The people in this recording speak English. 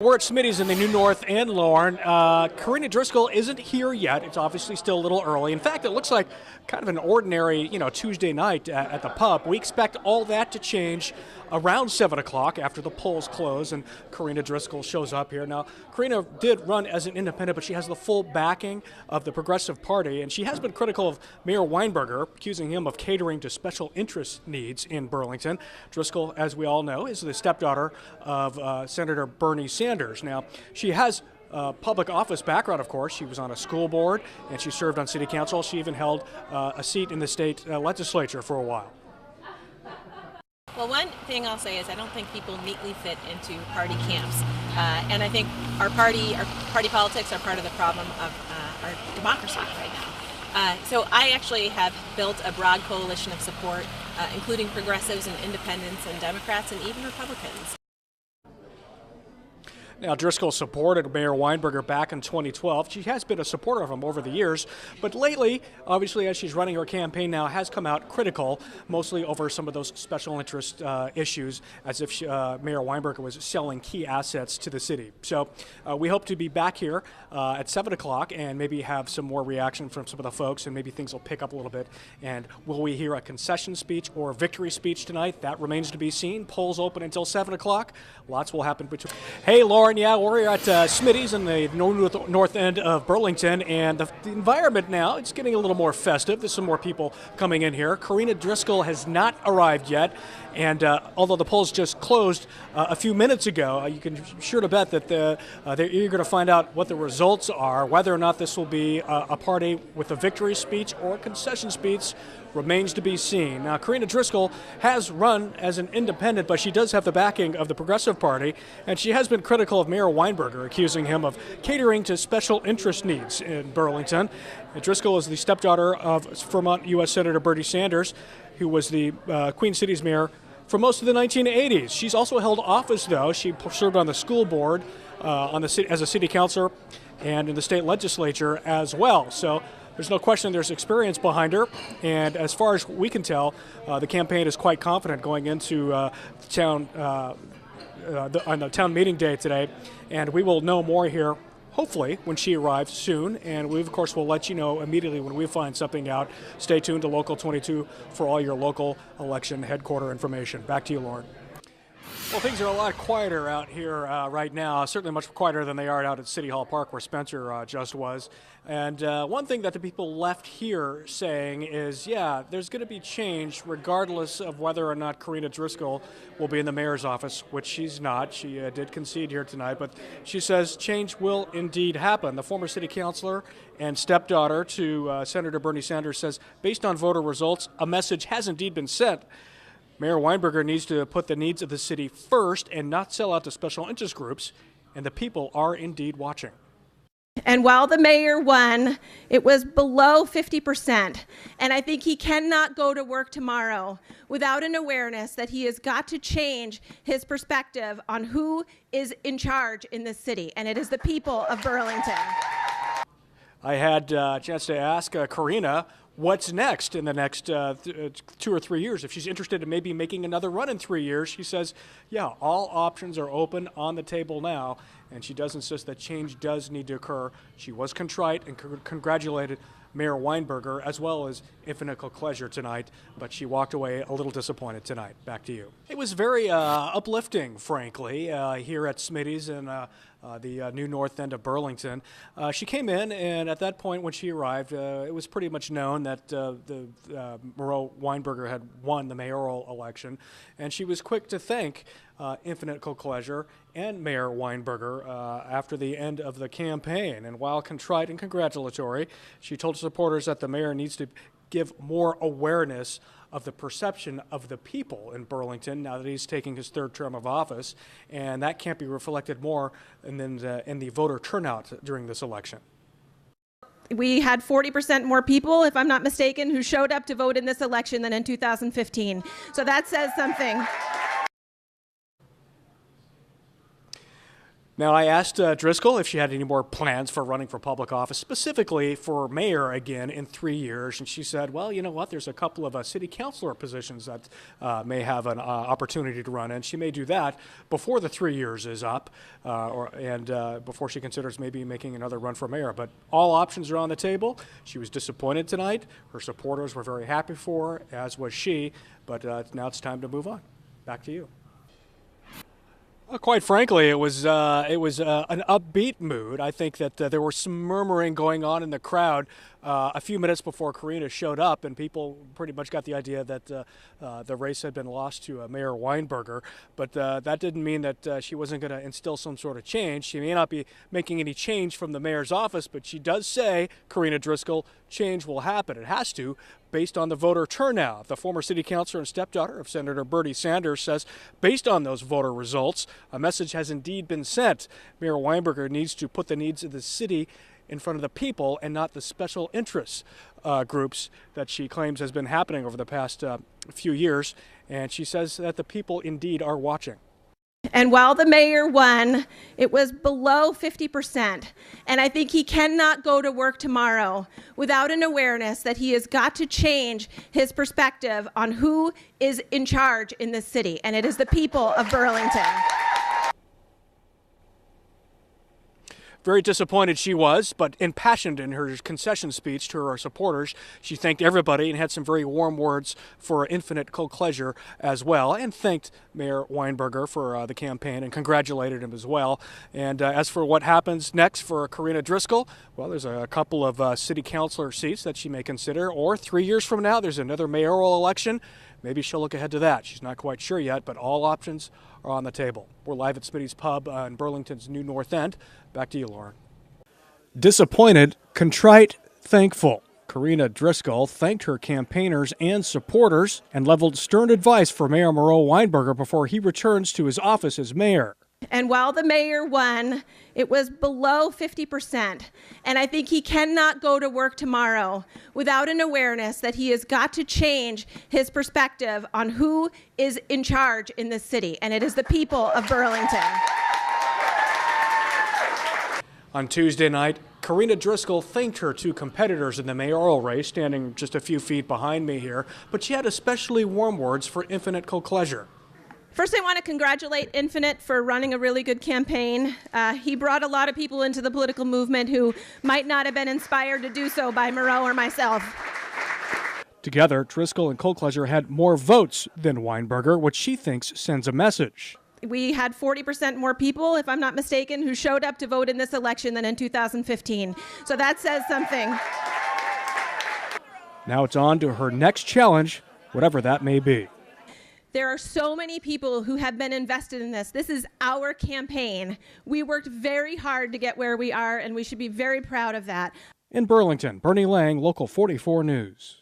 We're at Smitty's in the New North End, Lauren. Karina Driscoll isn't here yet. It's obviously still a little early. In fact, it looks like kind of an ordinary, Tuesday night at the pub. We expect all that to change around 7 o'clock after the polls close and Karina Driscoll shows up here. Now, Karina did run as an independent, but she has the full backing of the Progressive Party, and she has been critical of Mayor Weinberger, accusing him of catering to special interest needs in Burlington. Driscoll, as we all know, is the stepdaughter of Senator Bernie Sanders. Now, she has public office background, of course. She was on a school board, and she served on city council. She even held a seat in the state legislature for a while. Well, one thing I'll say is I don't think people neatly fit into party camps. And I think our party politics are part of the problem of our democracy right now. So I actually have built a broad coalition of support, including progressives and independents and Democrats and even Republicans. Now, Driscoll supported Mayor Weinberger back in 2012. She has been a supporter of him over the years, but lately, obviously, as she's running her campaign now, has come out critical, mostly over some of those special interest issues, as if Mayor Weinberger was selling key assets to the city. So we hope to be back here at 7 o'clock and maybe have some more reaction from some of the folks, and maybe things will pick up a little bit. And will we hear a concession speech or a victory speech tonight? That remains to be seen. Polls open until 7 o'clock. Lots will happen between. Hey, Lauren. Yeah, we're at Smitty's in the north end of Burlington, and the environment now, it's getting a little more festive. There's some more people coming in here. Karina Driscoll has not arrived yet, and although the polls just closed a few minutes ago, you can sure to bet that they're eager to find out what the results are. Whether or not this will be a party with a victory speech or a concession speech remains to be seen. Now, Karina Driscoll has run as an independent, but she does have the backing of the Progressive Party, and she has been critical of Mayor Weinberger, accusing him of catering to special interest needs in Burlington. And Driscoll is the stepdaughter of Vermont U.S. Senator Bernie Sanders, who was the Queen City's mayor for most of the 1980s. She's also held office, though. She served on the school board, as a city councilor, and in the state legislature as well. So there's no question there's experience behind her, and as far as we can tell, the campaign is quite confident going into town on the town meeting day today, and we will know more here, hopefully, when she arrives soon, and we, of course, will let you know immediately when we find something out. Stay tuned to Local 22 for all your local election headquarter information. Back to you, Lauren. Well, things are a lot quieter out here right now, certainly much quieter than they are out at City Hall Park where Spencer just was. And one thing that the people left here saying is, yeah, there's going to be change regardless of whether or not Karina Driscoll will be in the mayor's office, which she's not. She did concede here tonight, but she says change will indeed happen. The former city councilor and stepdaughter to Senator Bernie Sanders says, based on voter results, a message has indeed been sent. Mayor Weinberger needs to put the needs of the city first and not sell out to special interest groups, and the people are indeed watching. And while the mayor won, it was below 50%. And I think he cannot go to work tomorrow without an awareness that he has got to change his perspective on who is in charge in this city, and it is the people of Burlington. I had a chance to ask Karina what's next in the next 2 or 3 years. If she's interested in maybe making another run in 3 years, she says, yeah, all options are open on the table now, and she does insist that change does need to occur. She was contrite and congratulated Mayor Weinberger, as well as Infinite Pleasure tonight, but she walked away a little disappointed tonight. Back to you. It was very uplifting, frankly, here at Smitty's in the new north end of Burlington. She came in, and at that point when she arrived, it was pretty much known that Mayor Weinberger had won the mayoral election, and she was quick to thank Infinite Pleasure and Mayor Weinberger after the end of the campaign. And while contrite and congratulatory, she told supporters that the mayor needs to give more awareness of the perception of the people in Burlington now that he's taking his third term of office, and that can't be reflected more in the voter turnout during this election. We had 40% more people, if I'm not mistaken, who showed up to vote in this election than in 2015. So that says something. Now, I asked Driscoll if she had any more plans for running for public office, specifically for mayor again in 3 years. And she said, well, you know what, there's a couple of city councilor positions that may have an opportunity to run in. She may do that before the 3 years is up before she considers maybe making another run for mayor. But all options are on the table. She was disappointed tonight. Her supporters were very happy for her, as was she. But now it's time to move on. Back to you. Well, quite frankly, it was an upbeat mood. I think that there was some murmuring going on in the crowd a few minutes before Karina showed up, and people pretty much got the idea that the race had been lost to Mayor Weinberger. But that didn't mean that she wasn't going to instill some sort of change. She may not be making any change from the mayor's office, but she does say, Karina Driscoll, change will happen. It has to, based on the voter turnout. The former city councilor and stepdaughter of Senator Bernie Sanders says, based on those voter results, a message has indeed been sent. Mayor Weinberger needs to put the needs of the city in front of the people and not the special interest groups that she claims has been happening over the past few years. And she says that the people indeed are watching. And while the mayor won, it was below 50%. And I think he cannot go to work tomorrow without an awareness that he has got to change his perspective on who is in charge in this city. And it is the people of Burlington. Very disappointed she was, but impassioned in her concession speech to her supporters. She thanked everybody and had some very warm words for Infinite Colcleasure as well, and thanked Mayor Weinberger for the campaign and congratulated him as well. And as for what happens next for Karina Driscoll, well, there's a couple of city councilor seats that she may consider, or 3 years from now, there's another mayoral election. Maybe she'll look ahead to that. She's not quite sure yet, but all options are on the table. We're live at Smitty's Pub in Burlington's New North End. Back to you, Lauren. Disappointed, contrite, thankful. Karina Driscoll thanked her campaigners and supporters and leveled stern advice for Mayor Moreau Weinberger before he returns to his office as mayor. And while the mayor won, it was below 50%. And I think he cannot go to work tomorrow without an awareness that he has got to change his perspective on who is in charge in this city. And it is the people of Burlington. On Tuesday night, Karina Driscoll thanked her two competitors in the mayoral race, standing just a few feet behind me here, but she had especially warm words for Infinite Colcleasure. First, I want to congratulate Infinite for running a really good campaign. He brought a lot of people into the political movement who might not have been inspired to do so by Moreau or myself. Together, Driscoll and Colcleasure had more votes than Weinberger, which she thinks sends a message. We had 40% more people, if I'm not mistaken, who showed up to vote in this election than in 2015. So that says something. Now it's on to her next challenge, whatever that may be. There are so many people who have been invested in this. This is our campaign. We worked very hard to get where we are, and we should be very proud of that. In Burlington, Bernie Lang, Local 44 News.